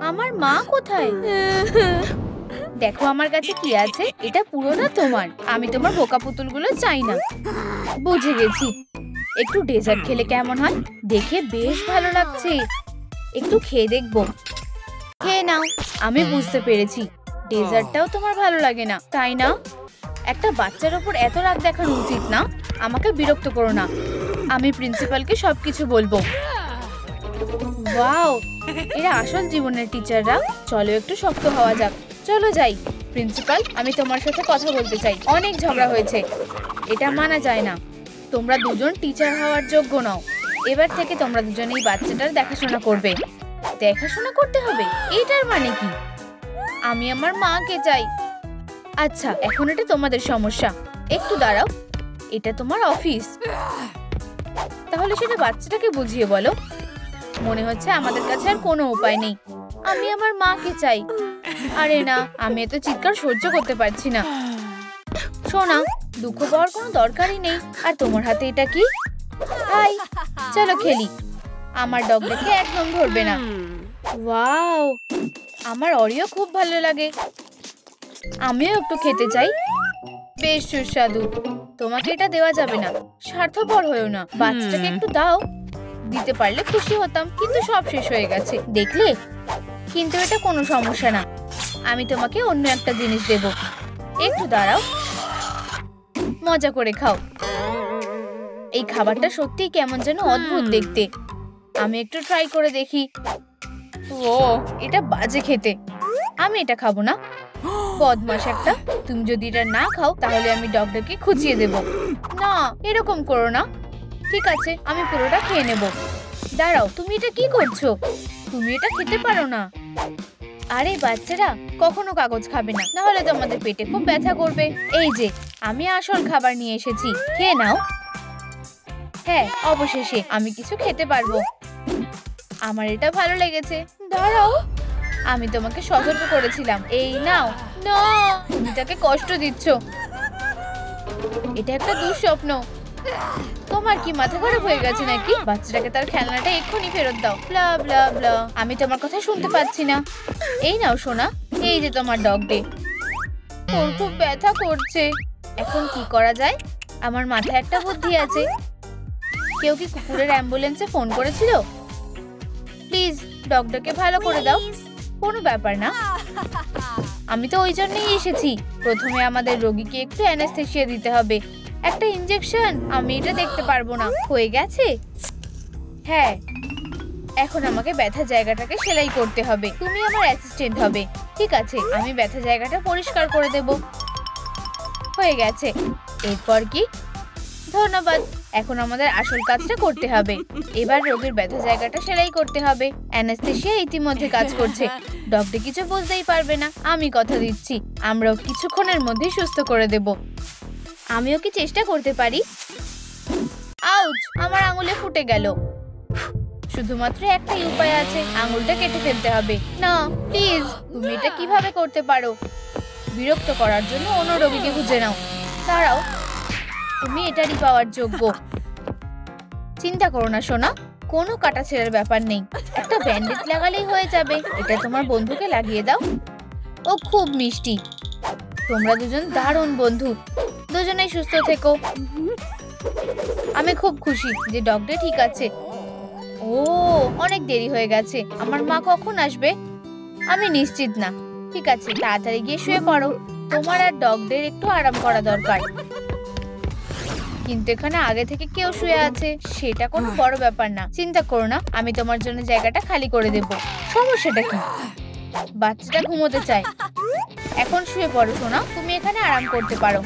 আমার মা কোথায়? দেখো আমার কাছে কি আছে, এটা পুরোটা তোমার। আমি তোমার বোকা পুতুলগুলো চাই না। বুঝে গেছি। একটু ডেজার্ট খেলে কেমন হয়? দেখে বেশ ভালো লাগছে, একটু খেয়ে দেখবো। খেয়ে নাও। আমি বুঝতে পেরেছি ডেজার্টটাও তোমার ভালো লাগে না, তাই না? একটা বাচ্চার ওপর এত রাগ দেখানো উচিত না। আমাকে বিরক্ত করো না, আমি প্রিন্সিপালকে সবকিছু বলবো। ওয়াও, এরা আসল জীবনের টিচাররা। চলো একটু শক্ত হওয়া যাক। চলো যাই। প্রিন্সিপাল, আমি তোমার সাথে কথা বলতে চাই। অনেক ঝগড়া হয়েছে, এটা মানা যায় না। তোমরা দুজন টিচার হওয়ার যোগ্য নও। এবার থেকে তোমরা দুজনেই বাচ্চাটার দেখাশোনা করবে। দেখাশোনা করতে হবে? এটার মানে কি? আমি আমার মাকে চাই। আচ্ছা, এখন এটা তোমাদের সমস্যা। একটু দাঁড়াও, এটা তোমার অফিস। তাহলে সেটা বাচ্চাটাকে বুঝিয়ে বলো। মনে হচ্ছে আমাদের কাছে আর কোনো উপায় নেই। আমি আমার মাকে চাই। আরে না, আমি এত চিৎকার সহ্য করতে পারছি না। শোনা, দুঃখ পাওয়ার কোনো দরকারই নেই। আর তোমার হাতে এটা কি? হাই, চলো খেলি। আমার ডগটাকে একদম ধরবে না। ওয়াও, আমার অরিও খুব ভালো লাগে। আমিও একটু খেতে চাই। বেশ সুস্বাদু। তোমাকে এটা দেওয়া যাবে না, স্বার্থপর হয়েও না। বাচ্চাটাকে একটু দাও। দিতে পারলে খুশি হতাম, কিন্তু সব শেষ হয়ে গেছে, দেখলে? কিন্তু এটা কোনো সমস্যা না, আমি তোমাকে অন্য একটা জিনিস দেব। একটু দাঁড়াও, মজা করে খাও। এই খাবারটা সত্যিই কেমন যেন অদ্ভুত দেখতে। আমি একটু ট্রাই করে দেখি। ও, এটা বাজে খেতে। আমি এটা খাবো না। বদমাশ একটা। তুমি যদি এটা না খাও তাহলে আমি ডগটাকে খুঁচিয়ে দেব। না, এরকম করো না। ঠিক আছে, আমি পুরোটা খেয়ে নেব। দাঁড়াও, তুমি এটা কি করছো? তুমি এটা খেতে পারো না। আরে বাচ্চারা, কখনো কাগজ খাবে না, নাহলে তোমাদের পেটে খুব ব্যথা করবে। এই যে, আমি আসল খাবার নিয়ে এসেছি, খেয়ে নাও। হ্যাঁ, অবশেষে আমি কিছু খেতে পারবো। আমার এটা ভালো লেগেছে। দাঁড়াও, আমি তোমাকে সতর্ক করেছিলাম। এই নাও। না, তুমি তাকে কষ্ট দিচ্ছ। এটা একটা দুঃস্বপ্ন। তোমার কি মাথা খারাপ হয়ে গেছে নাকি? বাচ্চাটাকে তার খেলনাটা এক্ষুনি ফেরত দাও। ব্লা ব্লা ব্লা। আমি তোমার কথা শুনতে পাচ্ছি না। এই নাও সোনা, এই যে তোমার ডগ ডে। ওর খুব ব্যথা করছে। এখন কি করা যায়? আমার মাথায় একটা বুদ্ধি আছে। কেউ কি কুকুরের অ্যাম্বুলেন্সে ফোন করেছিল? প্লিজ ডগটাকে ভালো করে দাও। কোনো ব্যাপার না, আমি তো ওই জন্যই এসেছি। প্রথমে আমাদের রোগীকে একটু অ্যানেস্থেসিয়া দিতে হবে, একটা ইনজেকশন। আমি এটা দেখতে পারবো না। হয়ে গেছে? হ্যাঁ, এখন আমাকে ব্যথা জায়গাটাকে সেলাই করতে হবে। তুমি আমার অ্যাসিস্ট্যান্ট হবে। ঠিক আছে, আমি ব্যথা জায়গাটা পরিষ্কার করে দেব। হয়ে গেছে। এরপর কি? ধন্যবাদ। এখন আমাদের আসল কাজটা করতে হবে। এবার রোগীর ব্যথা জায়গাটা সেলাই করতে হবে। অ্যানেস্থেসিয়া ইতিমধ্যে কাজ করছে। ডগটি কিছু বুঝতেই পারবে না, আমি কথা দিচ্ছি। আমরাও কিছুক্ষণের মধ্যেই সুস্থ করে দেব। আমিও কি চেষ্টা করতে পারি? আউচ, আমার আঙুলে ফুটে গেল। শুধুমাত্র একটাই উপায় আছে, আঙুলটা কেটে ফেলতে হবে। না প্লিজ, তুমি এটা কিভাবে করতে পারো? বিরক্ত করার জন্য অন্য রোগীকে খুঁজে নাও। দাঁড়াও, তুমি এটারই পাওয়ার যোগ্য। চিন্তা করো না সোনা, কোনো কাটাছেঁড়ার ব্যাপার নেই। একটা ব্যান্ডেজ লাগালেই হয়ে যাবে। এটা তোমার বন্ধুকে লাগিয়ে দাও। ও খুব মিষ্টি। তোমরা দুজন দারুণ বন্ধু। দুজনেই সুস্থ থেকো। আমি খুব খুশি যে ডগটা ঠিক আছে। ও, অনেক দেরি হয়ে গেছে। আমার মা কখন আসবে? আমি নিশ্চিত না। ঠিক আছে, তাড়াতাড়ি গিয়ে শুয়ে পড়ো। তোমার আর ডগদের একটু আরাম করা দরকার। কিন্তু এখানে আগে থেকে কেউ শুয়ে আছে, সেটা কোনো বড় ব্যাপার না। চিন্তা করো না, আমি তোমার জন্য জায়গাটা খালি করে দেব। সমস্যাটা কি? বাচ্চাটা ঘুমোতে চায়। এখন শুয়ে পড়ো সোনা, তুমি এখানে আরাম করতে পারো।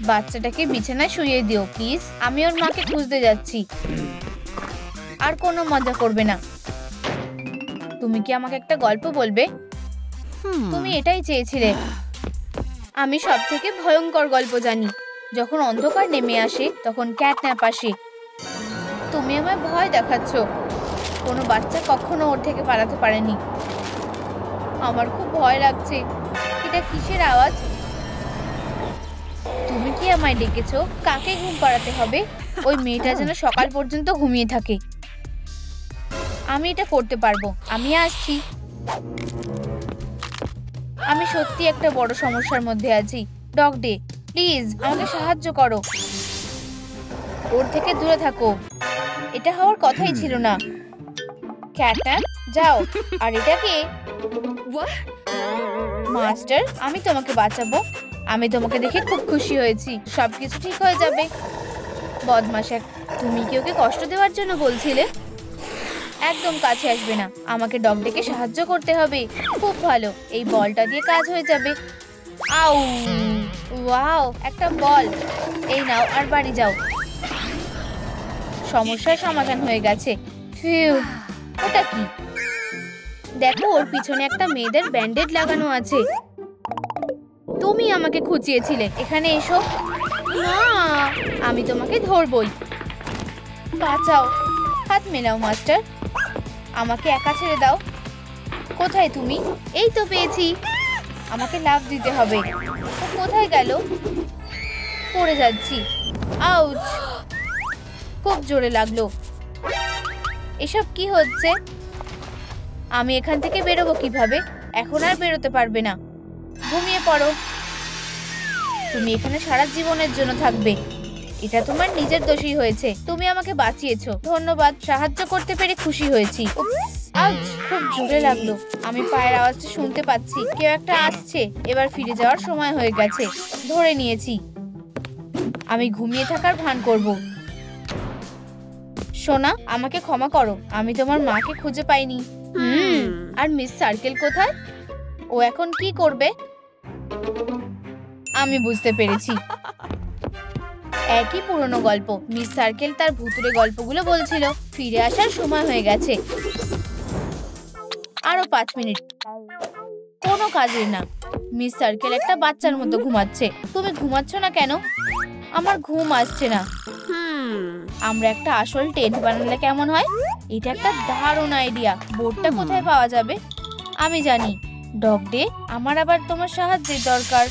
বাচ্চাটাকে বিছানায় শুইয়ে দিও প্লিজ। আমি ওর মাকে খুঁজতে যাচ্ছি। আর কোনো মজা করবে না। তুমি কি আমাকে একটা গল্প বলবে? তুমি এটাই চেয়েছিলে। আমি সব থেকে ভয়ঙ্কর গল্প জানি। যখন অন্ধকার নেমে আসে তখন ক্যাটন্যাপ আসে। তুমি আমায় ভয় দেখাচ্ছ। কোনো বাচ্চা কখনো ওর থেকে পালাতে পারেনি। আমার খুব ভয় লাগছে। এটা কিসের আওয়াজ? তুমি কি আমায় ডেকেছো? কাকে ঘুম পাড়াতে হবে? ওই মেয়েটা যেন সকাল পর্যন্ত ঘুমিয়ে থাকে। আমি এটা করতে পারবো। আমি আসছি। আমি সত্যি একটা বড় সমস্যার মধ্যে আছি। ডগ ডে, প্লিজ আমাকে সাহায্য করো। ওর থেকে দূরে থাকো। এটা হওয়ার কথাই ছিল না। ক্যাটন্যাপ, যাও। আর এটা কে? মাস্টার, আমি তোমাকে বাঁচাবো। আমি তোমাকে দেখে খুব খুশি হয়েছি। সবকিছু ঠিক হয়ে যাবে। বদমাশ এক, তুমি কি ওকে কষ্ট দেওয়ার জন্য বলছিলে? একদম কাছে আসবে না। আমাকে ডগ ডেকে সাহায্য করতে হবে। খুব ভালো, এই বলটা দিয়ে কাজ হয়ে যাবে। আউ, ওয়াও, একটা বল। এই নাও আর বাড়ি যাও। সমস্যার সমাধান হয়ে গেছে। ফিউ, ওটা কি? দেখো, ওর পিছনে একটা মেয়েদের ব্যান্ডেড লাগানো আছে। তুমি আমাকে খুঁচিয়েছিলে। এখানে এসো। না, আমি তোমাকে ধরবই। বাঁচাও। হাত মেলাও মাস্টার। আমাকে একা ছেড়ে দাও। কোথায় তুমি? এই তো পেয়েছি। আমাকে লাফ দিতে হবে। ও কোথায় গেল? পড়ে যাচ্ছি। আউচ, খুব জোরে লাগলো। এসব কি হচ্ছে? আমি এখান থেকে বেরোবো কিভাবে? এখন আর বেরোতে পারবে না। ঘুমিয়ে পড়ো। তুমি এখানে সারা জীবনের জন্য থাকবে। এটা তোমার নিজের দোষই হয়েছে। তুমি আমাকে বাঁচিয়েছো। ধন্যবাদ। সাহায্য করতে পেরে খুশি হয়েছি। আউচ, খুব জোরে লাগলো। আমি পায়ের আওয়াজটা শুনতে পাচ্ছি। কেউ একটা আসছে। এবার ফিরে যাওয়ার সময় হয়ে গেছে। ধরে নিয়েছি। আমি ঘুমিয়ে থাকার ভান করব। সোনা, আমাকে ক্ষমা করো। আমি তোমার মাকে খুঁজে পাইনি। আর মিস সার্কেল কোথায়? ও এখন কি করবে? আমি বুঝতে পেরেছি। একই পুরনো গল্প। মিস সার্কেল তার ভুতুড়ে গল্পগুলো বলছিল। ফিরে আসার সময় হয়ে গেছে। আরো 5 মিনিট। কোনো কাজের না। মিস সার্কেল একটা বাচ্চার মতো ঘুমাচ্ছে। তুমি ঘুমাচ্ছ না কেন? আমার ঘুম আসছে না। আমরা একটা আসল টেন্ট বানালে কেমন হয়? এটা একটা দারুণ আইডিয়া। বোর্ডটা কোথায় পাওয়া যাবে? আমি জানি। ডগ ডে, আমার আবার তোমার সাহায্যের দরকার।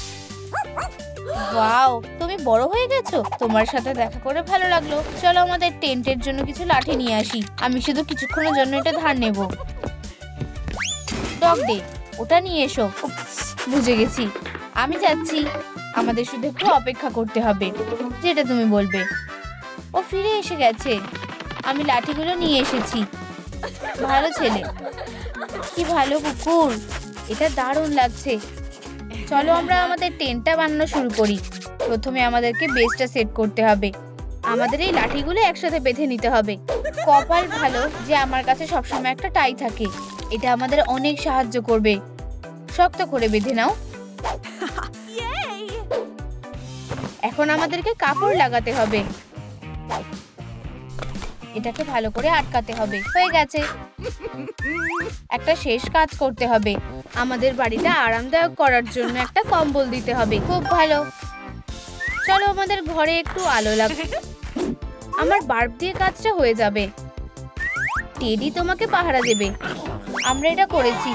ওয়াও, তুমি বড় হয়ে গেছো। তোমার সাথে দেখা করে ভালো লাগলো। চলো আমাদের টেন্টের জন্য কিছু লাঠি নিয়ে আসি। আমি শুধু কিছুক্ষণের জন্য এটা ধার নেব। ডগ ডে, ওটা নিয়ে এসো। বুঝে গেছি। আমি যাচ্ছি। আমাদের শুধু একটু অপেক্ষা করতে হবে। যেটা তুমি বলবে। ও ফিরে এসে গেছে। আমি লাঠিগুলো নিয়ে এসেছি। ভালো ছেলে। কি ভালো কুকুর। এটা দারুণ লাগছে। চলো আমরা আমাদের টেন্টটা বানানো শুরু করি। প্রথমে আমাদেরকে বেসটা সেট করতে হবে। আমাদের এই লাঠিগুলো একসাথে বেঁধে নিতে হবে। কপাল ভালো যে আমার কাছে সবসময় একটা টাই থাকে। এটা আমাদের অনেক সাহায্য করবে। শক্ত করে বেঁধে নাও। এখন আমাদেরকে কাপড় লাগাতে হবে। এটাকে ভালো করে আটকাতে হবে। হয়ে গেছে। একটা শেষ কাজ করতে হবে। আমাদের বাড়িটা আরামদায়ক করার জন্য একটা কম্বল দিতে হবে। খুব ভালো। চলো আমাদের ঘরে একটু আলো লাগাই। আমার বাল্ব দিয়ে কাজটা হয়ে যাবে। টেডি তোমাকে পাহারা দেবে। আমরা এটা করেছি।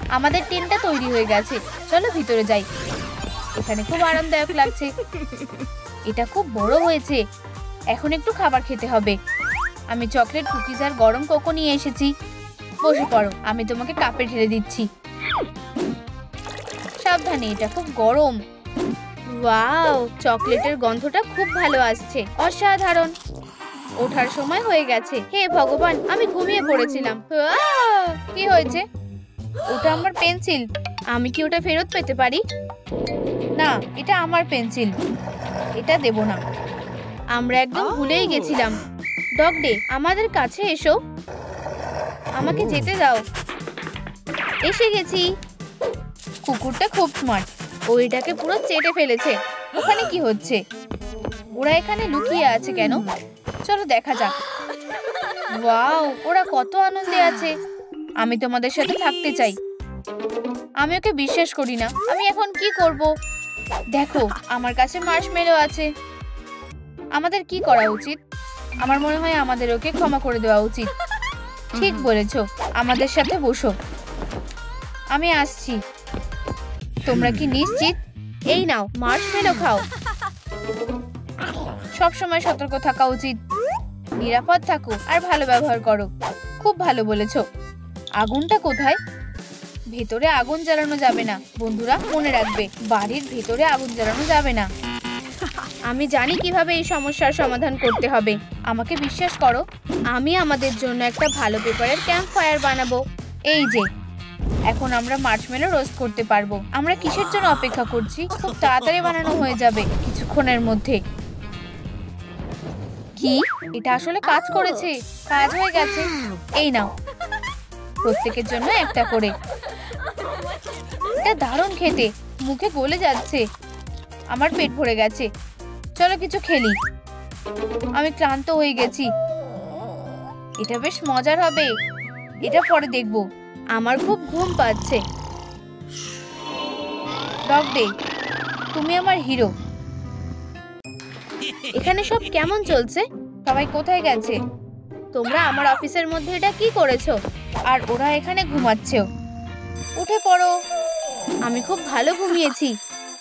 আমাদের টেন্টটা তৈরি হয়ে গেছে। চলো ভিতরে যাই। এখানে খুব আরামদায়ক লাগছে। এটা খুব বড় হয়েছে। এখন একটু খাবার খেতে হবে। আমি চকলেট, কুকিজ আর গরম কোকো নিয়ে এসেছি। বসে পড়ো। আমি তোমাকে কাপে ঢেলে দিচ্ছি। সাবধানে, এটা খুব গরম। ওয়াও, চকলেটের গন্ধটা খুব ভালো আসছে। অসাধারণ। ওঠার সময় হয়ে গেছে। হে ভগবান, আমি ঘুমিয়ে পড়েছিলাম। কি হয়েছে? ওটা আমার পেন্সিল। আমি কি ওটা ফেরত পেতে পারি? না, এটা আমার পেন্সিল। এটা দেব না। আমরা একদম ভুলেই গেছিলাম। ডগ ডে, আমাদের কাছে এসো। আমাকে যেতে দাও। এসে গেছি। কুকুরটা খুব স্মার্ট। ও এটাকে পুরো চেটে ফেলেছে। ওখানে কি হচ্ছে? ওরা এখানে লুকিয়ে আছে কেন? চলো দেখা যাক। ওয়াও, ওরা কত আনন্দে আছে। আমি তোমাদের সাথে থাকতে চাই। আমি ওকে বিশ্বাস করি না। আমি এখন কি করব? দেখো, আমার কাছে মার্শমেলো আছে। আমাদের কি করা উচিত? আমার মনে হয় আমাদের ওকে ক্ষমা করে দেওয়া উচিত। ঠিক বলেছো। আমাদের সাথে বসো। আমি আসছি। তোমরা কি নিশ্চিত? এই নাও, মার্শমেলো খাও। সব সময় সতর্ক থাকা উচিত। নিরাপদ থাকো আর ভালো ব্যবহার করো। খুব ভালো বলেছো। আগুনটা কোথায়? ভেতরে আগুন জ্বালানো যাবে না বন্ধুরা, মনে রাখবে বাড়ির ভেতরে আগুন জ্বালানো যাবে না। আমি জানি কিভাবে এই সমস্যার সমাধান করতে হবে। আমাকে বিশ্বাস করো, আমি আমাদের জন্য একটা ভালো পেপারের ক্যাম্প ফায়ার বানাবো। এই যে, এখন আমরা মার্শমেলো রোস্ট করতে পারবো। আমরা কিসের জন্য অপেক্ষা করছি? খুব তাড়াতাড়ি বানানো হয়ে যাবে, কিছুক্ষণের মধ্যে। কি এটা আসলে কাজ করেছে? কাজ হয়ে গেছে। এই নাও, প্রত্যেকের জন্য একটা করে। এটা দারুণ খেতে, মুখে গলে যাচ্ছে। আমার পেট ভরে গেছে, চলো কিছু খেলি। আমি ক্লান্ত হয়ে গেছি। এটা বেশ মজার হবে, এটা পরে দেখবো। আমার খুব ঘুম পাচ্ছে। ডগ ডে, তুমি আমার হিরো। এখানে সব কেমন চলছে? সবাই কোথায় গেছে? তোমরা আমার অফিসের মধ্যে এটা কি করেছো? আর ওরা এখানে ঘুমাচ্ছেও। উঠে পড়ো। আমি খুব ভালো ঘুমিয়েছি।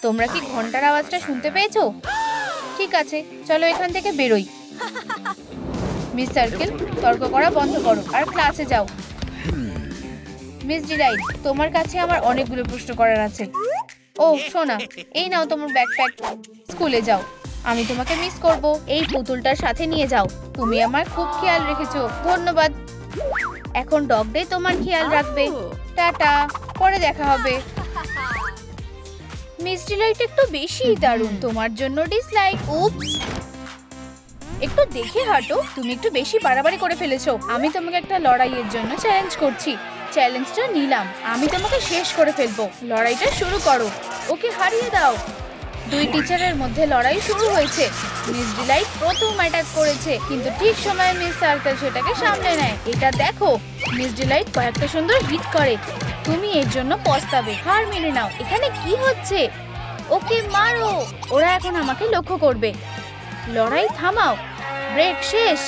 তোমরা কি ঘন্টার আওয়াজটা শুনতে পেয়েছো? ঠিক আছে, চলো এখান থেকে বেরোই। মিস সার্কেল, তর্ক করা বন্ধ করো আর ক্লাসে যাও। মিস ডিলাইট, তোমার কাছে আমার অনেকগুলো প্রশ্ন করার আছে। ও সোনা, এই নাও তোমার ব্যাকপ্যাক। স্কুলে যাও, আমি তোমাকে মিস করব। এই পুতুলটার সাথে নিয়ে যাও। তুমি আমার খুব খেয়াল রেখেছো, ধন্যবাদ। এখন ডগ ডে তোমার খেয়াল রাখবে। টাটা, পরে দেখা হবে। মিস ডিলাইট একটু বেশি দারুণ। তোমার জন্য ডিসলাইক। উপস, একটু দেখে হাঁটো। তুমি একটু বেশি বাড়াবাড়ি করে ফেলেছো। আমি তোমাকে একটা লড়াইয়ের জন্য চ্যালেঞ্জ করছি। চ্যালেঞ্জটা নিলাম, আমি তোমাকে শেষ করে ফেলবো। লড়াইটা শুরু করো, ওকে হারিয়ে দাও। দুই টিচারের মধ্যে লড়াই শুরু হয়েছে। মিস ডিলাইট প্রথম অ্যাটাক করেছে, কিন্তু ঠিক সময়ে মিস সার্কেল সেটাকে সামলে নেয়। এটা দেখো, মিস ডিলাইট কয়েকটা সুন্দর হিট করে। তুমি এর জন্য পস্তাবে। হার মেনে নাও। এখানে কি হচ্ছে? ওকে মারো। ওরা এখন আমাকে লক্ষ্য করবে। লড়াই থামাও, ব্রেক শেষ।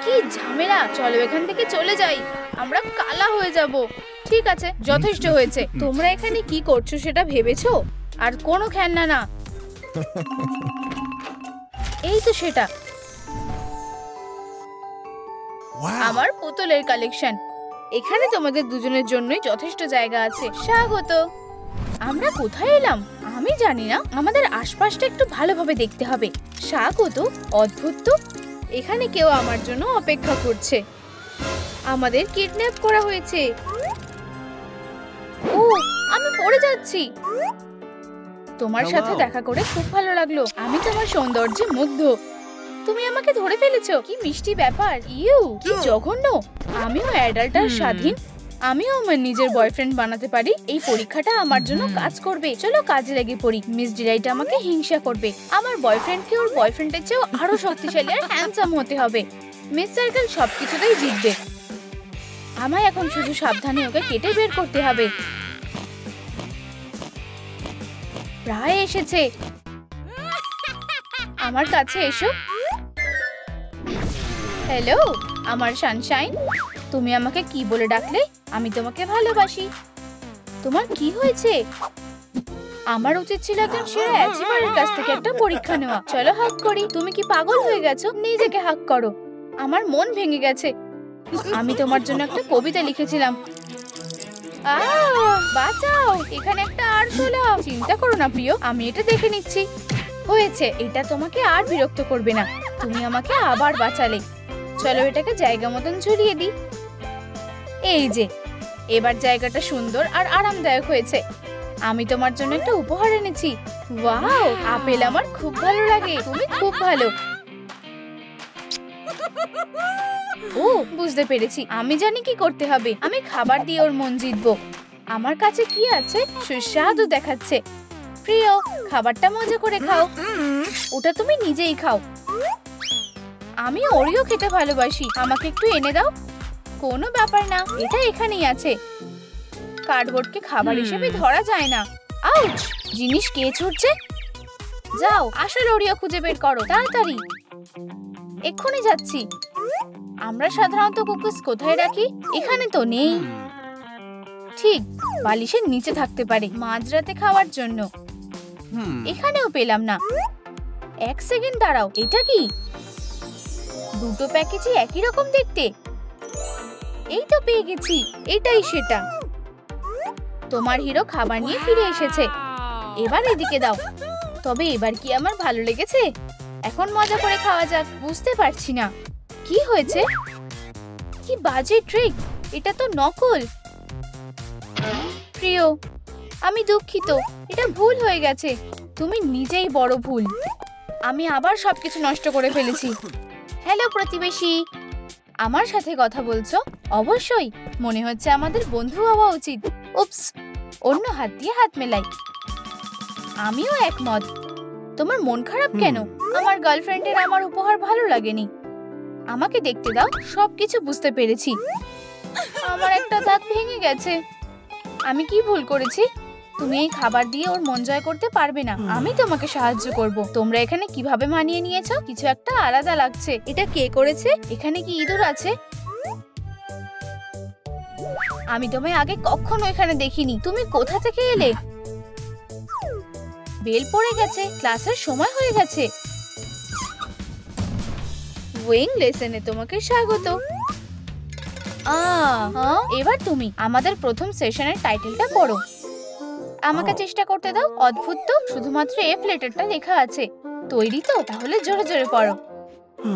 কি ঝামেলা! চলো এখান থেকে চলে যাই, আমরা কালা হয়ে যাব। ঠিক আছে, যথেষ্ট হয়েছে। তোমরা এখানে কি করছো সেটা ভেবেছো? আর কোনো খেলনা না। এই তো সেটা, আমার পুতুলের কালেকশন। এখানে তোমাদের দুজনের জন্যই যথেষ্ট জায়গা আছে। স্বাগত। আমরা কোথায় এলাম আমি জানি না। আমাদের আশপাশটা একটু ভালোভাবে দেখতে হবে। স্বাগত, অদ্ভুত তো। এখানে কেউ আমার জন্য অপেক্ষা করছে। আমাদের কিডন্যাপ করা হয়েছে। ও, আমি পড়ে যাচ্ছি। তোমার সাথে দেখা করে খুব ভালো লাগলো। আমি তোমার সৌন্দর্যে মুগ্ধ। তুমি আমাকে ধরে ফেলেছো। কি মিষ্টি ব্যাপার। ইউ, কি জঘন্য। আমিও অ্যাডাল্ট আর স্বাধীন। আমিও আমার নিজের বয়ফ্রেন্ড বানাতে পারি। এই পরীক্ষাটা আমার জন্য কাজ করবে। চলো কাজে লেগে পড়ি। মিস ডিলাইট আমাকে হিংসা করবে। আমার বয়ফ্রেন্ডকে ওর বয়ফ্রেন্ডের চেয়েও আরো শক্তিশালী আর হ্যান্ডসাম হতে হবে। মিস সার্কেল সবকিছুতেই জিতবে। আমায় এখন শুধু সাবধানে ওকে কেটে বের করতে হবে। প্রায় এসেছে। আমার কাছে এসো। হ্যালো আমার সানশাইন। তুমি আমাকে কি বলে ডাকলে? আমি তোমাকে ভালোবাসি। তোমার কি হয়েছে? আমার উচিত ছিল একজন সেরা অ্যাচিভারের কাছ থেকে একটা পরীক্ষা নেওয়া। চলো হাগ করি। তুমি কি পাগল হয়ে গেছো? নিজেকে হাগ করো। আমার মন ভেঙে গেছে। আমি তোমার জন্য একটা কবিতা লিখেছিলাম। বাঁচাও, এখানে একটা আরশোলা। চিন্তা করো না প্রিয়, আমি এটা দেখে নিচ্ছি। হয়েছে, এটা তোমাকে আর বিরক্ত করবে না। তুমি আমাকে আবার বাঁচালে। চলো এটাকে জায়গা মতন ঝুলিয়ে দিই। এই যে, এবার জায়গাটা সুন্দর আর আরামদায়ক হয়েছে। আমি তোমার জন্য একটা উপহার এনেছি। ওয়াও, আপেল আমার খুব ভালো লাগে। তুমি খুব ভালো। ও, বুঝতে পেরেছি। আমি জানি কি করতে হবে। আমি খাবার দিয়ে ওর মন জিতবো। আমার কাছে কি আছে? সুস্বাদু দেখাচ্ছে। প্রিয়, খাবারটা মজা করে খাও। ওটা তুমি নিজেই খাও। আমি ওরিও খেতে ভালোবাসি। আমাকে একটু এনে দাও। কোনো ব্যাপার না, এটা এখানেই আছে। কার্ডবোর্ডকে খাবার হিসেবে ধরা যায় না। আউচ! জিনিস কে ছুটছে? যাও, আসল ওরিও খুঁজে বের করো তাড়াতাড়ি। এক্ষুনি যাচ্ছি। আমরা সাধারণত কুকিজ কোথায় রাখি? এখানে তো নেই। ঠিক, বালিশের নিচে থাকতে পারে মাঝরাতে খাওয়ার জন্য। এখানেও পেলাম না। এক সেকেন্ড দাঁড়াও, এটা কি? দুটো প্যাকেজই একই রকম দেখতে। এই তো পেয়ে গেছি, এটাই সেটা। তোমার হিরো খাবার নিয়ে ফিরে এসেছে। এবার এদিকে দাও। তবে এবার কি আমার ভালো লেগেছে? এখন মজা করে খাওয়া যাক। বুঝতে পারছি না কি হয়েছে। কি বাজে ট্রিক, এটা তো নকল। প্রিয়, আমি দুঃখিত, এটা ভুল হয়ে গেছে। তুমি নিজেই বড় ভুল। আমি আবার সবকিছু নষ্ট করে ফেলেছি। হ্যালো প্রতিবেশী, আমার সাথে কথা বলছো? অবশ্যই, মনে হচ্ছে আমাদের বন্ধু হওয়া উচিত। উপস, অন্য হাত দিয়ে হাত মেলাই। আমিও একমত। তোমার মন খারাপ কেন? আমার গার্লফ্রেন্ডের আমার উপহার ভালো লাগেনি। আমাকে দেখতে দাও, সবকিছু বুঝতে পেরেছি। আমার একটা দাঁত ভেঙে গেছে। আমি কি ভুল করেছি? তুমি এই খাবার দিয়ে ওর মন জয় করতে পারবে না। আমি তোমাকে সাহায্য করব। তোমরা এখানে কিভাবে মানিয়ে নিয়েছো? কিছু একটা আলাদা লাগছে। এটা কে করেছে? এখানে কি ইঁদুর আছে? আমি তোমায় আগে কখনো এখানে দেখিনি। তুমি কোথা থেকে এলে? বেল পড়ে গেছে, ক্লাসের সময় হয়ে গেছে। ওয়েং লেসনে তোমাকে স্বাগত। এবার তুমি আমাদের প্রথম সেশনের টাইটেলটা পড়ো। আমাকে চেষ্টা করতে দাও। অদ্ভুত তো, শুধুমাত্র এফ লেটারটা লেখা আছে। তৈরি তো? তাহলে জোরে জোরে পড়ো।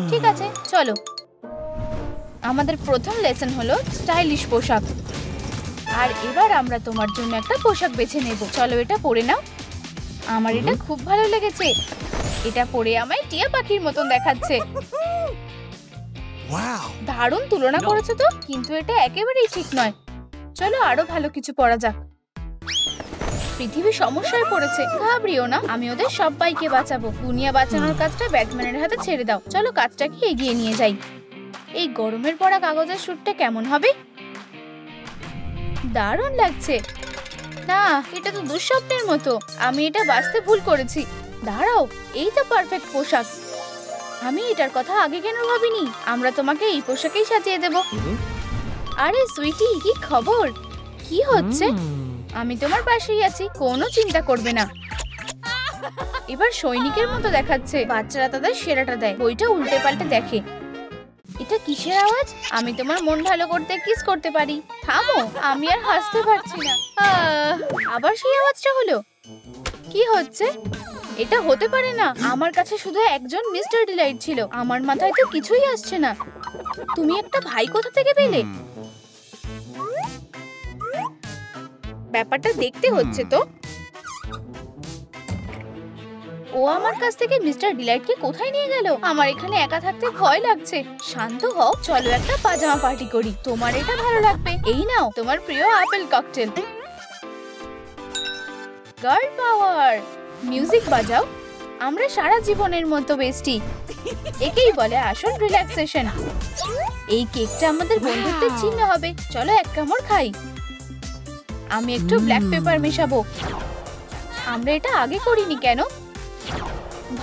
ঠিক আছে, চলো। আমাদের প্রথম লেসন হলো স্টাইলিশ পোশাক। আর এবার আমরা তোমার জন্য একটা পোশাক বেছে নেব। চলো এটা পরে নাও। আমার এটা খুব ভালো লেগেছে। এটা পরে আমায় টিয়া পাখির মতন দেখাচ্ছে। দারুণ তুলনা করেছো তো, কিন্তু এটা একেবারেই ঠিক নয়। চলো আরো ভালো কিছু পরা যাক। পৃথিবী সমস্যায় পড়েছে, ঘাবড়িও না, আমি ওদের সবাইকে বাঁচাবো। দুনিয়া বাঁচানোর কাজটা ব্যাটম্যানের হাতে ছেড়ে দাও। চলো কাজটাকে এগিয়ে নিয়ে যাই। এই গরমের পড়া কাগজের স্যুটটা কেমন হবে? দারুণ লাগছে। না, এটা তো দুঃস্বপ্নের মতো। আমি এটা বাঁচতে ভুল করেছি। দাঁড়াও, এই তো পারফেক্ট পোশাক। আমি এটার কথা আগে কেন ভাবিনি? আমরা তোমাকে এই পোশাকেই সাজিয়ে দেব। আরে সুইটি, কি খবর? কি হচ্ছে? আমি তোমার পাশেই আছি, কোনো চিন্তা করবে না। এবার সৈনিকের মতো দেখাচ্ছে। বাচ্চারা তাদের সেরাটা দেয়, বইটা উল্টে পাল্টে দেখে। এটা কিসের আওয়াজ? আমি তোমার মন ভালো করতে কিস করতে পারি। থামো, আমি আর হাসতে পারছি না। আবার সেই আওয়াজটা হলো। কি হচ্ছে? এটা হতে পারে না। আমার কাছে শুধু একজন মিস্টার ডিলাইট ছিল। আমার মাথায় তো কিছুই আসছে না। তুমি একটা ভাই কোথা থেকে পেলে? ব্যাপারটা দেখতে হচ্ছে তো। ও আমার কাছ থেকে মিস্টার ডিলাইটকে কোথায় নিয়ে গেল? আমার এখানে একা থাকতে ভয় লাগছে। শান্ত হও, চলো একটা পাজামা পার্টি করি। তোমার এটা ভালো লাগবে। এই নাও তোমার প্রিয় আপেল ককটেল। গার্ল পাওয়ার, মিউজিক বাজাও। আমরা সারা জীবনের মতো বেস্টি। একেই বলে আসল রিল্যাক্সেশন। এই কেকটা আমাদের বন্ধুত্বের চিহ্ন হবে। চলো এক কামড় খাই। আমি একটু ব্ল্যাক পেপার মেশাবো। আমরা এটা আগে করিনি কেন?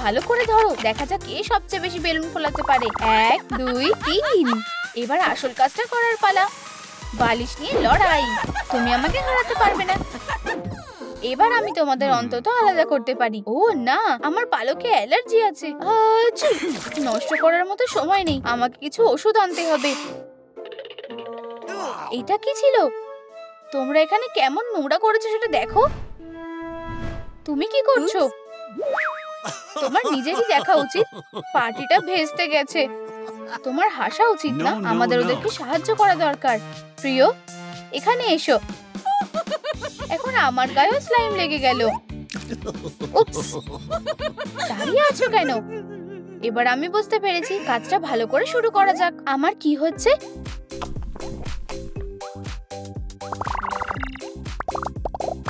ভালো করে ধরো, দেখা যাক কে সবচেয়ে বেশি বেলুন ফোলাতে পারে। 1 2 3। এবার আসল কাজটা করার পালা। বালিশ নিয়ে লড়াই। তুমি আমাকে হারাতে পারবে না। এবার আমি তোমাদের অন্তত আলাদা করতে পারি। ও না, আমার পালকে অ্যালার্জি আছে। নষ্ট করার মতো সময় নেই, আমাকে কিছু ওষুধ আনতে হবে। এটা কি ছিল? তোমরা এখানে কেমন নোংরা করেছো সেটা দেখো। তুমি কি করছো? তোমার নিজেরই দেখা উচিত। পার্টিটা ভেস্তে গেছে। তোমার হাসা উচিত না। আমাদের ওদেরকে সাহায্য করা দরকার। প্রিয়, এখানে এসো। এখন আমার গায়েও স্লাইম লেগে গেল। উপস, দাঁড়িয়ে আছো কেন? এবার আমি বুঝতে পেরেছি, কাজটা ভালো করে শুরু করা যাক। আমার কি হচ্ছে?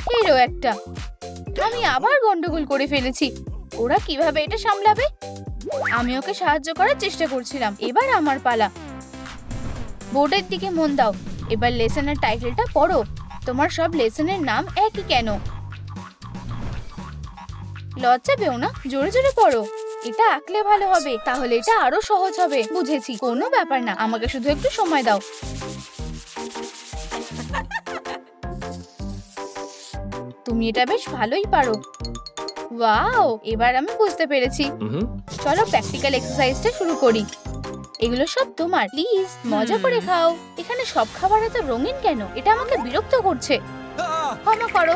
হিরো একটা। আমি আবার গন্ডগোল করে ফেলেছি। ওরা কিভাবে এটা সামলাবে? আমি ওকে সাহায্য করার চেষ্টা করছিলাম। এবার আমার পালা। বোর্ডের দিকে মন দাও। এবার লেসনের টাইটেলটা পড়ো। তোমার সব লেসনের নাম একই কেন? লজ্জা পেও না, জোরে জোরে পড়ো। এটা আঁকলে ভালো হবে, তাহলে এটা আরো সহজ হবে। বুঝেছি, কোনো ব্যাপার না, আমাকে শুধু একটু সময় দাও। তুমি এটা বেশ ভালোই পারো। ওয়াও, এবার আমি বুঝতে পেরেছি। চলো প্র্যাকটিক্যাল এক্সারসাইজটা শুরু করি। এগুলো সব তোমার, প্লিজ মজা করে খাও। এখানে সব খাবার এত রঙিন কেন? এটা আমাকে বিরক্ত করছে। ক্ষমা করো,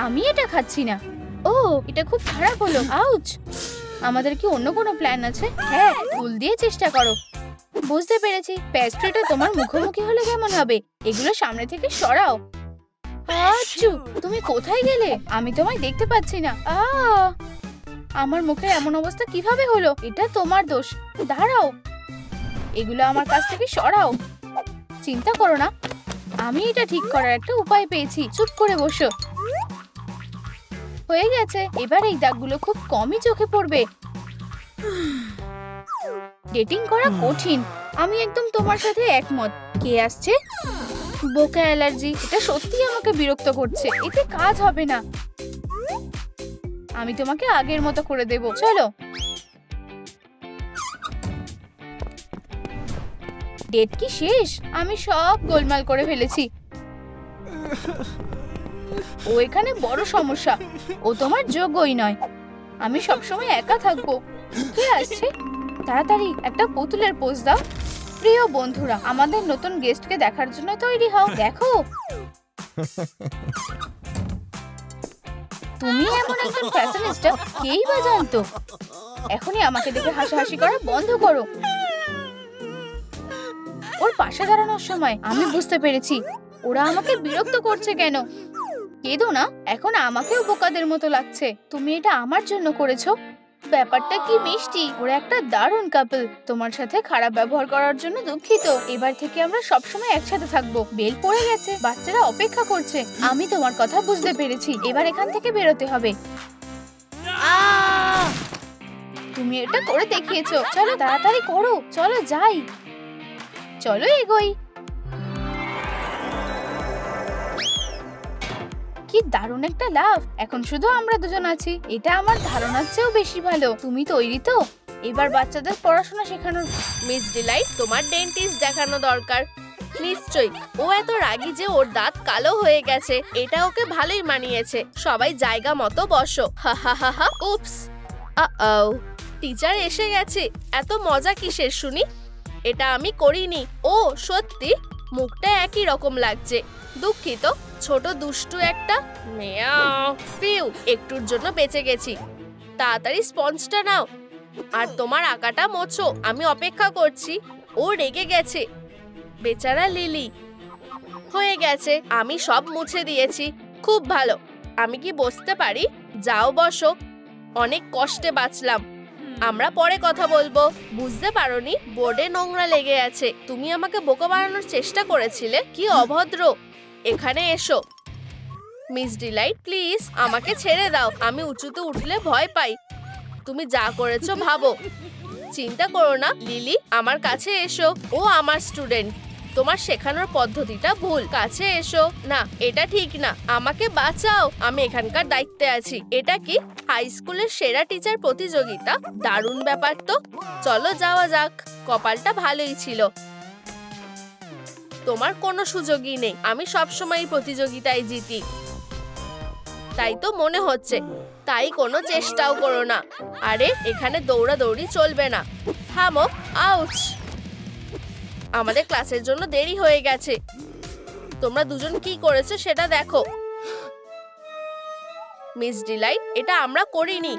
আমি এটা খাচ্ছি না। ও, এটা খুব খারাপ হলো। আউচ! আমাদের কি অন্য কোনো প্ল্যান আছে? হ্যাঁ, ফুল দিয়ে চেষ্টা করো। বুঝতে পেরেছি। পেস্ট্রিটা তোমার মুখোমুখি হলে কেমন হবে? এগুলো সামনে থেকে সরাও। আচ্ছু, তুমি কোথায় গেলে? আমি তোমায় দেখতে পাচ্ছি না। আমার মুখে এমন অবস্থা কিভাবে হলো? এটা তোমার দোষ। দাঁড়াও, এগুলো আমার কাছ থেকে সরাও। চিন্তা করো না, আমি এটা ঠিক করার একটা উপায় পেয়েছি। চুপ করে বসো। হয়ে গেছে। এবার এই দাগগুলো খুব কমই চোখে পড়বে। ডেটিং করা কঠিন। আমি একদম তোমার সাথে একমত। কে আসছে? বোকা অ্যালার্জি। এটা সত্যি আমাকে বিরক্ত করছে। এতে কাজ হবে না। আমি তোমাকে আগের মতো করে দেব। চলো। ডেট কি শেষ? আমি সব গোলমাল করে ফেলেছি। ও এখানে বড় সমস্যা। ও তোমার যোগ্যই নয়। আমি সবসময় একা থাকবো। কে আসছে? তাড়াতাড়ি একটা পুতুলের পোজ দাও। প্রিয় বন্ধুরা, আমাদের নতুন গেস্টকে দেখার জন্য তৈরি হও। দেখো, তুমি এমন একজন ফ্যাশনিস্টা, কেই বা জানতো। এখনই আমাকে দেখে হাসাহাসি করা বন্ধ করো। ওর পাশে দাঁড়ানোর সময় আমি বুঝতে পেরেছি ওরা আমাকে বিরক্ত করছে কেন। কেঁদো না, এখন আমাকেও বোকাদের মতো লাগছে। তুমি এটা আমার জন্য করেছো। ব্যাপারটা কি মিষ্টি। ওরা একটা দারুণ কাপল। তোমার সাথে খারাপ ব্যবহার করার জন্য দুঃখিত। এবার থেকে আমরা সবসময় একসাথে থাকবো। বেল পড়ে গেছে, বাচ্চারা অপেক্ষা করছে। আমি তোমার কথা বুঝতে পেরেছি। এবার এখান থেকে বেরোতে হবে। তুমি এটা করে দেখিয়েছো। চলো তাড়াতাড়ি করো। চলো যাই। চলো এগোই। কি দারুণ একটা লাভ। এখন শুধু আমরা দুজন আছি। এটা আমার ধারণার চেয়েও বেশি ভালো। তুমি তৈরি তো? এবার বাচ্চাদের পড়াশোনা শেখানোর। মিস ডিলাইট, তোমার ডেন্টিস্ট দেখানো দরকার। নিশ্চয়ই। ও এত রাগী যে ওর দাঁত কালো হয়ে গেছে। এটা ওকে ভালোই মানিয়েছে। সবাই জায়গা মতো বসো। হা হা হা হা। উপস। টিচার এসে গেছে। এত মজা কিসের শুনি? এটা আমি করিনি। ও সত্যি? মুখটা একই রকম লাগছে। দুঃখিত, ছোট দুষ্টু একটা। ফিউ, একটুর জন্য বেঁচে গেছি। তাড়াতাড়ি স্পঞ্জটা নাও আর তোমার আঁকাটা মোছো। আমি অপেক্ষা করছি। ও রেগে গেছে। বেচারা লিলি। হয়ে গেছে, আমি সব মুছে দিয়েছি। খুব ভালো। আমি কি বসতে পারি? যাও বসো। অনেক কষ্টে বাঁচলাম। আমরা পরে কথা বলবো। বুঝতে পারোনি? বোর্ডে নোংরা লেগে আছে। তুমি আমাকে বোকা বানানোর চেষ্টা করেছিলে। কি অভদ্র। এখানে এসো। মিস ডিলাইট, প্লিজ আমাকে ছেড়ে দাও। আমি উঁচুতে উঠলে ভয় পাই। তুমি যা করেছো ভাবো। চিন্তা করো না লিলি, আমার কাছে এসো। ও আমার স্টুডেন্ট। তোমার শেখানোর পদ্ধতিটা ভুল। কাছে এসো। না, এটা ঠিক না। আমাকে বাঁচাও। আমি এখানকার দায়িত্বে আছি। এটা কি হাই স্কুলের সেরা টিচার প্রতিযোগিতা? দারুণ ব্যাপার তো। চলো যাওয়া যাক। কপালটা ভালোই ছিল। তোমার কোনো সুযোগই নেই। আমি সবসময় প্রতিযোগিতায় জিতি। তাই তো মনে হচ্ছে। তাই কোনো চেষ্টাও করো না। আরে এখানে দৌড়াদৌড়ি চলবে না। থামো। আউচ! আমাদের ক্লাসের জন্য দেরি হয়ে গেছে। তোমরা দুজন কি করেছো সেটা দেখো। মিস ডিলাইট, এটা আমরা করিনি।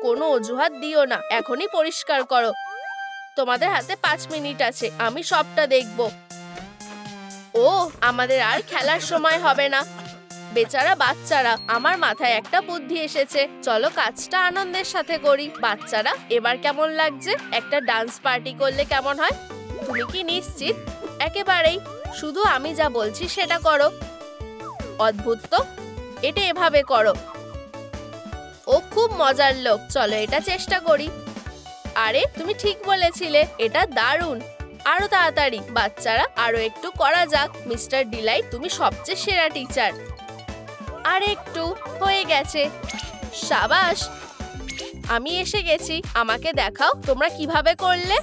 কোনো অজুহাত দিও না। এখনই পরিষ্কার করো। তোমাদের হাতে 5 মিনিট আছে। আমি সবটা দেখব। ও, আমাদের আর খেলার সময় হবে না। বেচারা বাচ্চারা। আমার মাথায় একটা বুদ্ধি এসেছে। চলো কাজটা আনন্দের সাথে করি। বাচ্চারা, এবার কেমন লাগছে? একটা ডান্স পার্টি করলে কেমন হয়? তুমি কি নিশ্চিত? একেবারেই। শুধু আমি যা বলছি সেটা করো। অদ্ভুত তো। এটা এভাবে করো। ও খুব মজার লোক। চলো এটা চেষ্টা করি। আরে তুমি ঠিক বলেছিলে। এটা দারুণ। আরো তাড়াতাড়ি। বাচ্চারা, আরো একটু করা যাক। মিস্টার ডিলাইট, তুমি সবচেয়ে সেরা টিচার। আর একটু। হয়ে গেছে। সাবাস। আমি এসে গেছি। আমাকে দেখাও তোমরা কিভাবে করলে।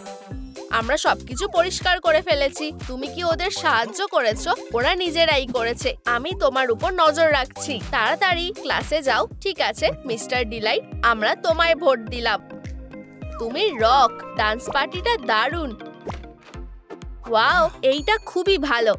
আমরা সবকিছু পরিষ্কার করে ফেলেছি। তুমি কি ওদের সাহায্য করেছো? ওরা নিজেরাই করেছে। আমি তোমার উপর নজর রাখছি। তাড়াতাড়ি ক্লাসে যাও। ঠিক আছে মিস্টার ডিলাইট, আমরা তোমায় ভোট দিলাম। তুমি রক। ডান্স পার্টিটা দারুণ। ওয়াও, এইটা খুবই ভালো।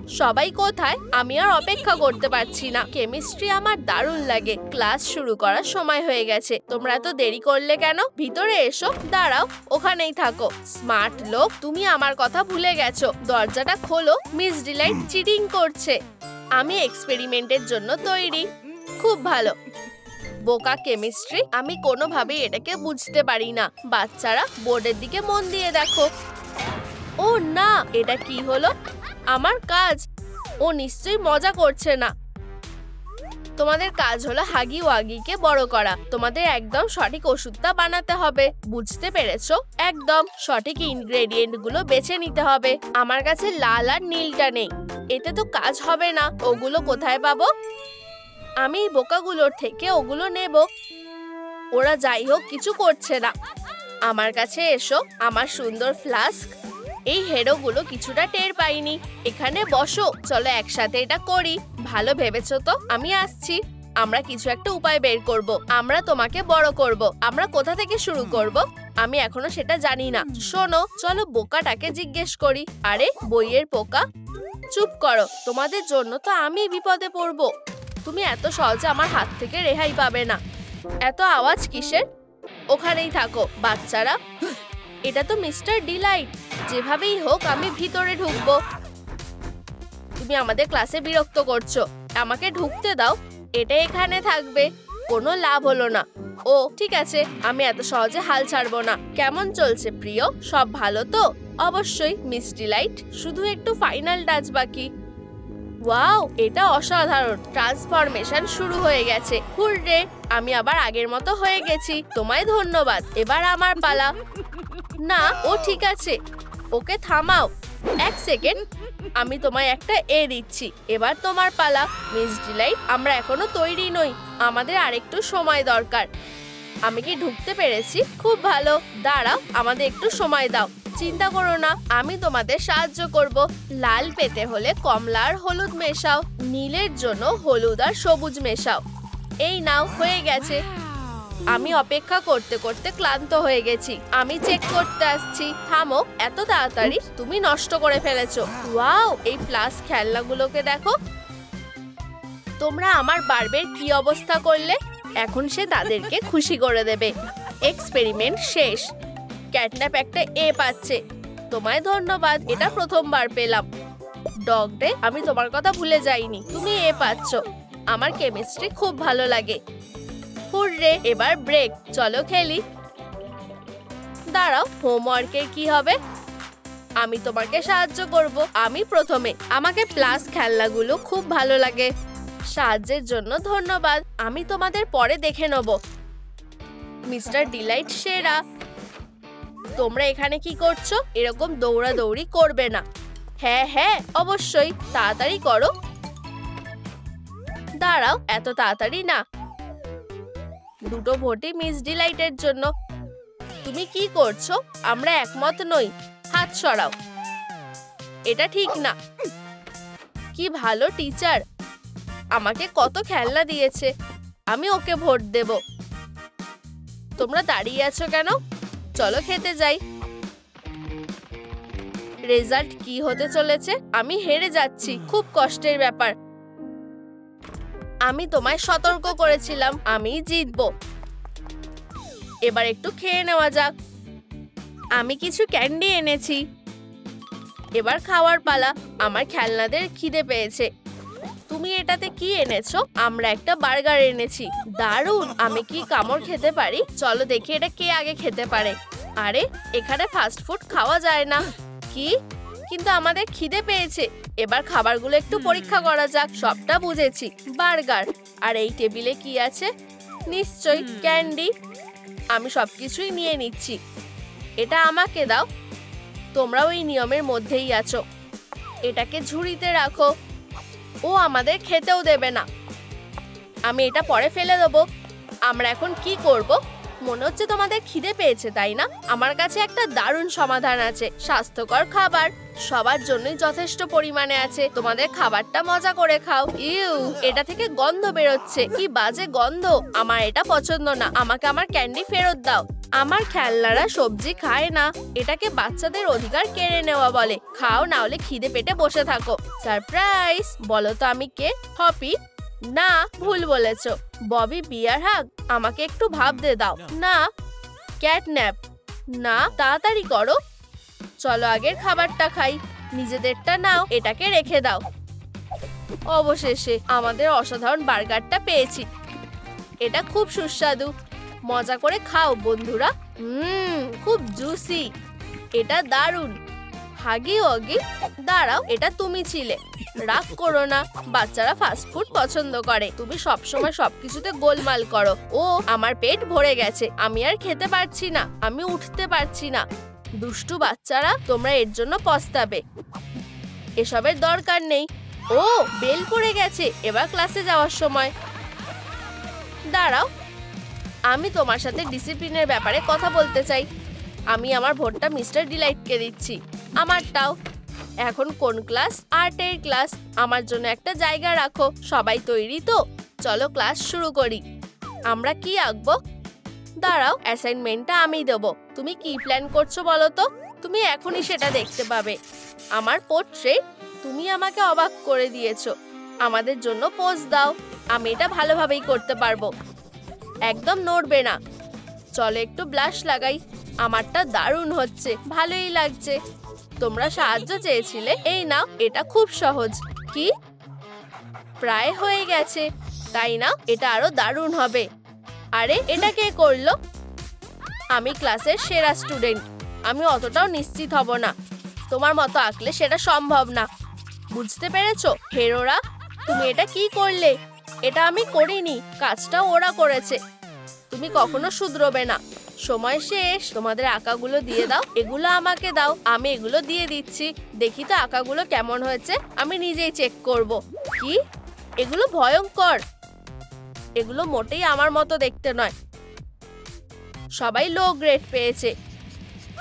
সবাই কোথায়? আমি আর অপেক্ষা করতে পারছি না। কেমিস্ট্রি আমার দারুণ লাগে। ক্লাস শুরু করার সময় হয়ে গেছে। তোমরা তো দেরি করলে কেন? ভিতরে এসো। দাঁড়াও, ওখানেই থাকো। স্মার্ট লোক, তুমি আমার কথা ভুলে গেছো। দরজাটা খোলো। মিস ডিলাইট চিটিং করছে। আমি এক্সপেরিমেন্টের জন্য তৈরি। খুব ভালো। বোকা কেমিস্ট্রি, আমি কোনোভাবেই এটাকে বুঝতে পারি না। বাচ্চারা বোর্ডের দিকে মন দিয়ে দেখো। ও না, এটা কি হলো? আমার কাজ। ও নিশ্চয়ই মজা করছে না। তোমাদের কাজ হলো হাগি ওয়াগিকে বড় করা। তোমাদের একদম সঠিক ওষুধটা বানাতে হবে। বুঝতে পেরেছো? একদম সঠিক ইনগ্রেডিয়েন্ট গুলো বেছে নিতে হবে। আমার কাছে লাল আর নীলটা নেই। এতে তো কাজ হবে না। ওগুলো কোথায় পাবো? আমি বোকাগুলোর থেকে ওগুলো নেব। ওরা যাই হোক কিছু করছে না। আমার কাছে এসো। আমার সুন্দর ফ্লাস্ক। এই হেরোগুলো কিছুটা টের পাইনি। এখানে বসো। চলো একসাথে এটা করি। ভালো ভেবেছো তো? আমি আসছি। আমরা কিছু একটা উপায় বের করব। আমরা তোমাকে বড় করব। আমরা কোথা থেকে শুরু করব? আমি এখনো সেটা জানি না। শোনো, চলো বোকাটাকে জিজ্ঞেস করি। আরে বইয়ের পোকা, চুপ করো। তোমাদের জন্য তো আমি বিপদে পড়ব। তুমি এত সহজে আমার হাত থেকে রেহাই পাবে না। এত আওয়াজ কিসের? ওখানেই থাকো বাচ্চারা। এটা তো মিস্টার ডিলাইট। যেভাবেই হোক আমি ভিতরে ঢুকবো। তুমি আমাদের ক্লাসে বিরক্ত করছো। আমাকে ঢুকতে দাও। এটা এখানে থাকবে। কোনো লাভ হলো না। ও ঠিক আছে, আমি এত সহজে হাল ছাড়বো না। কেমন চলছে প্রিয়? সব ভালো তো? অবশ্যই মিস ডিলাইট। শুধু একটু ফাইনাল টাচ বাকি। ওয়াও, এটা অসাধারণ। ট্রান্সফরমেশন শুরু হয়ে গেছে। হুররে, আমি আবার আগের মতো হয়ে গেছি। তোমায় ধন্যবাদ। এবার আমার পালা। না, ও ঠিক আছে। ওকে থামাও। এক সেকেন্ড, আমি তোমায় একটা এ দিচ্ছি। এবার তোমার পালা। মিস ডিলাইট, আমরা এখনো তৈরি নই। আমাদের আরেকটু সময় দরকার। আমি কি ঢুকতে পেরেছি? খুব ভালো। দাঁড়াও, আমাদের একটু সময় দাও। চিন্তা করো না, আমি তোমাদের সাহায্য করব। লাল পেতে হলে কমলা আর হলুদ মেশাও। নীলের জন্য হলুদ আর সবুজ মেশাও। এই নাও, হয়ে গেছে। আমি অপেক্ষা করতে করতে ক্লান্ত হয়ে গেছি। আমি চেক করতে আসছি। থামো, এত তাড়াতাড়ি? তুমি নষ্ট করে ফেলেছো। ওয়াও, এই প্লাস খেলনাগুলোকে দেখো। তোমরা আমার বার্বের কি অবস্থা করলে? এখন সে তাদেরকে খুশি করে দেবে। এক্সপেরিমেন্ট শেষ। ক্যাটন্যাপ একটা এ পাচ্ছে। তোমায় ধন্যবাদ। এটা প্রথমবার পেলাম। ডগ ডে, আমি তোমার কথা ভুলে যাইনি। তুমি এ পাচ্ছ। আমার কেমিস্ট্রি খুব ভালো লাগে। হুররে, এবার ব্রেক। চলো খেলি। দাঁড়াও, হোমওয়ার্কের কি হবে? আমি তোমাকে সাহায্য করব। আমি প্রথমে। আমাকে প্লাস খেলনাগুলো খুব ভালো লাগে। সাহায্যের জন্য ধন্যবাদ। আমি তোমাদের পরে দেখে নেব। মিস্টার ডিলাইট সেরা। তোমরা এখানে কি করছো? এরকম দৌড়াদৌড়ি করবে না। হ্যাঁ হ্যাঁ, অবশ্যই। তাড়াতাড়ি করো। দাঁড়াও, এত তাড়াতাড়ি না। দুটো ভোটই মিস ডিলাইটের জন্য। তুমি কি করছো? আমরা একমত নই। হাত সরাও। এটা ঠিক না। কি ভালো টিচার। আমাকে কত খেলনা দিয়েছে। আমি ওকে ভোট দেব। তোমরা দাঁড়িয়ে আছো কেন? চলো খেতে যাই। রেজাল্ট কি হতে চলেছে? আমি হেরে যাচ্ছি। খুব কষ্টের ব্যাপার। আমি তোমায় সতর্ক করেছিলাম আমি জিতবো। এবার একটু খেয়ে নেওয়া যাক। আমি কিছু ক্যান্ডি এনেছি। এবার খাওয়ার পালা। আমার খেলনাদের খিদে পেয়েছে। তুমি এটাতে কি এনেছো? আমরা একটা বার্গার এনেছি। দারুণ। আমি কি কামড় খেতে পারি? চলো দেখি এটা কে আগে খেতে পারে। আরে, এখানে ফাস্ট ফুড খাওয়া যায় না। কি? কিন্তু আমাদের খিদে পেয়েছে। এবার খাবারগুলো একটু পরীক্ষা করা যাক। সবটা বুঝেছি। বার্গার। আর এই টেবিলে কি আছে? নিশ্চয়ই ক্যান্ডি। আমি সবকিছুই নিয়ে নিচ্ছি। এটা আমাকে দাও। তোমরা ওই নিয়মের মধ্যেই আছো। এটাকে ঝুড়িতে রাখো। ও আমাদের খেতেও দেবে না। আমি এটা পরে ফেলে দেবো। আমরা এখন কি করব? মনে হচ্ছে তোমাদের খিদে পেয়েছে, তাই না? আমার কাছে একটা দারুণ সমাধান আছে। স্বাস্থ্যকর খাবার সবার জন্যই যথেষ্ট পরিমাণে আছে। তোমাদের খাবারটা মজা করে খাও। ইউ, এটা থেকে গন্ধ বেরোচ্ছে, কি বাজে গন্ধ। আমার এটা পছন্দ না, আমাকে আমার ক্যান্ডি ফেরত দাও। আমার খেলনারা সবজি খায় না, এটাকে বাচ্চাদের অধিকার কেড়ে নেওয়া বলে। খাও, না হলে খিদে পেটে বসে থাকো। সারপ্রাইজ! বলো তো আমি কে? হপি? না, ভুল বলেছো। ববি বিয়ার হাগ? আমাকে একটু ভাবতে দাও। না। ক্যাটন্যাপ? না, তাড়াতাড়ি করো। চলো আগের খাবারটা খাই। নিজেদেরটা নাও, এটাকে রেখে দাও। অবশেষে আমাদের অসাধারণ বার্গারটা পেয়েছি। এটা খুব সুস্বাদু। মজা করে খাও বন্ধুরা। খুব জুসি। এটা দারুণ। হাগি ওগি, দাঁড়াও, এটা তুমি ছিলে। রাগ করো না, বাচ্চারা ফাস্ট ফুড পছন্দ করে। তুমি সবসময় সবকিছুতে গোলমাল করো। ও, আমার পেট ভরে গেছে, আমি আর খেতে পারছি না, আমি উঠতে পারছি না। দুষ্টু বাচ্চারা, তোমরা এর জন্য পস্তাবে। এসবের দরকার নেই। ও, বেল পড়ে গেছে, এবার ক্লাসে যাওয়ার সময়। দাঁড়াও, আমি তোমার সাথে ডিসিপ্লিনের ব্যাপারে কথা বলতে চাই। আমি আমার ভোটটা মিস্টার ডিলাইটকে দিচ্ছি। আমারটাও। এখন কোন ক্লাস? আর্টের ক্লাস। আমার জন্য একটা জায়গা রাখো। সবাই তৈরি তো? চলো ক্লাস শুরু করি। আমরা কি আঁকবো? দাঁড়াও, অ্যাসাইনমেন্টটা আমি দেবো। তুমি কি প্ল্যান করছো বলো তো? তুমি এখনই সেটা দেখতে পাবে। আমার পোর্ট্রেট? তুমি আমাকে অবাক করে দিয়েছো। আমাদের জন্য পোজ দাও। আমি এটা ভালোভাবেই করতে পারবো। একদম নড়বে না। চলো একটু ব্লাশ লাগাই। আমারটা দারুণ হচ্ছে, ভালোই লাগছে। তোমরা সাহায্য চেয়েছিলে, এই নাও। এটা খুব সহজ। কি? প্রায় হয়ে গেছে, তাই না? এটা আরো দারুণ হবে। আরে, এটা কে করলো? আমি ক্লাসের সেরা স্টুডেন্ট। আমি অতটাও নিশ্চিত হব না। তোমার মতো আঁকলে সেটা সম্ভব না। বুঝতে পেরেছো হেরোরা? তুমি এটা কি করলে? এটা আমি করিনি, কাজটা ওরা করেছে। তুমি কখনো শুধরোবে না। সময় শেষ। তোমাদের আঁকাগুলো দিয়ে দাও। এগুলো আমাকে দাও, আমি এগুলো দিয়ে দিচ্ছি। দেখি তো আঁকাগুলো কেমন হয়েছে। আমি নিজেই চেক করব। কি? এগুলো ভয়ঙ্কর। এগুলো মোটেই আমার মতো দেখতে নয়। সবাই লো গ্রেড পেয়েছে।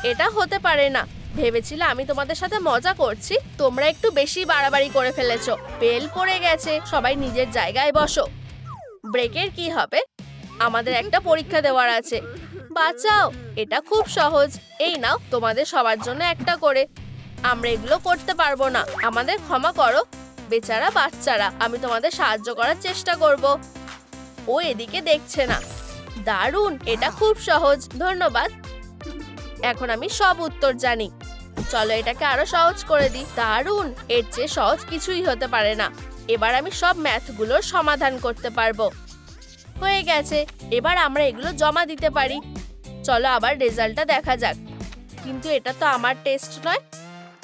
এটা হতে পারে না। ভেবেছিলে আমি তোমাদের সাথে মজা করছি। তোমরা একটু বেশি বাড়াবাড়ি করে ফেলেছো। বেল পড়ে গেছে, সবাই নিজের জায়গায় বসো। ব্রেকের কি হবে? আমাদের একটা পরীক্ষা দেওয়ার আছে। বাঁচাও, এটা খুব সহজ। এই নাও, তোমাদের সবার জন্য একটা করে। আমরা এগুলো করতে পারবো না, আমাদের ক্ষমা করো। বেচারা বাচ্চারা, আমি তোমাদের সাহায্য করার চেষ্টা করব। ও এদিকে দেখছে না। দারুণ, এটা খুব সহজ। ধন্যবাদ। এখন আমি সব উত্তর জানি। চলো এটাকে আরো সহজ করে দিই। দারুণ, এর চেয়ে সহজ কিছুই হতে পারে না। এবার আমি সব ম্যাথগুলোর সমাধান করতে পারবো। হয়ে গেছে, এবার আমরা এগুলো জমা দিতে পারি। চলো আবার রেজাল্টটা দেখা যাক। কিন্তু এটা তো আমার টেস্ট নয়।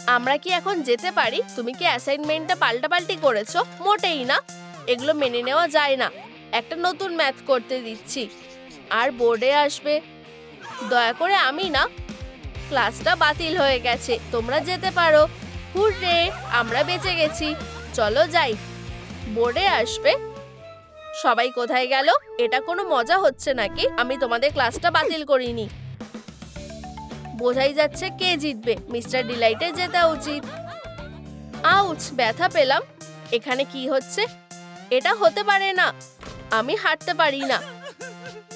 আমরা কি এখন যেতে পারি? তুমি কি অ্যাসাইনমেন্টটা পাল্টাপাল্টি করেছো? মোটেই না, এগুলো মেনে নেওয়া যায় না। একটা নতুন ম্যাথ করতে দিচ্ছি। আর বোর্ডে আসবে। দয়া করে। আমি না। ক্লাসটা বাতিল হয়ে গেছে, তোমরা যেতে পারো। হুররে, আমরা বেঁচে গেছি। চলো যাই। বোর্ডে আসবে। সবাই কোথায় গেল? এটা কোনো মজা হচ্ছে নাকি? আমি তোমাদের ক্লাসটা বাতিল করিনি। বোঝাই যাচ্ছে কে জিতবে। মিস্টার ডিলাইটে জেতা উচিত। আউচ, ব্যথা পেলাম। এখানে কি হচ্ছে? এটা হতে পারে না। আমি হাঁটতে পারি না।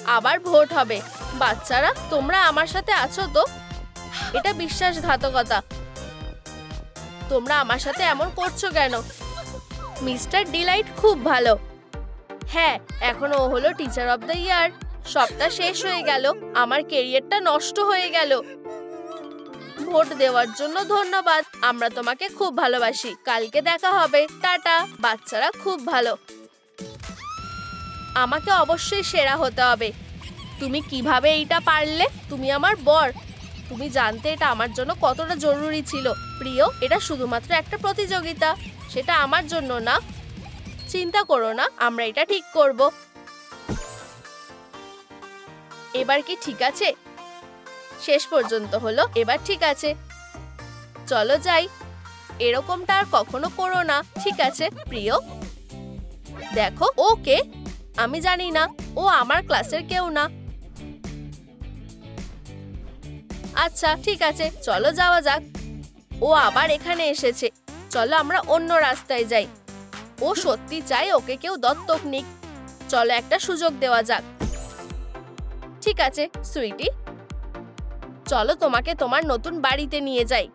আবার ভোট হবে। বাচ্চারা, তোমরা আমার সাথে আছো তো? এটা বিশ্বাসঘাতকতা। তোমরা আমার সাথে এমন করছো কেন? মিস্টার ডিলাইট খুব ভালো। হ্যাঁ, এখন ও হলো টিচার অফ দ্য ইয়ার। সবটা শেষ হয়ে গেল। আমার ক্যারিয়ারটা নষ্ট হয়ে গেল। ভোট দেওয়ার জন্য ধন্যবাদ। আমরা তোমাকে খুব ভালোবাসি। কালকে দেখা হবে। টাটা। বাচ্চারা খুব ভালো। আমাকে অবশ্যই সেরা হতে হবে। তুমি কিভাবে এইটা পারলে? তুমি আমার বর। তুমি জানতে এটা আমার জন্য কতটা জরুরি ছিল। প্রিয়, এটা শুধুমাত্র একটা প্রতিযোগিতা, সেটা আমার জন্য না। চিন্তা করো না, আমরা এটা ঠিক করব। এবার কি ঠিক আছে? শেষ পর্যন্ত হলো। এবার ঠিক আছে। চলো যাই। এরকমটা আর কখনো করো না, ঠিক আছে প্রিয়? দেখো, ওকে আমি জানি না। ও আমার ক্লাসের কেউ না। আচ্ছা ঠিক আছে, চলো যাওয়া যাক। ও আবার এখানে এসেছে। চলো আমরা অন্য রাস্তায় যাই। ও সত্যি চায় ওকে কেউ দত্তক নিক। চলো একটা সুযোগ দেওয়া যাক। ঠিক আছে সুইটি, চলো তোমাকে তোমার নতুন বাড়িতে নিয়ে যাই।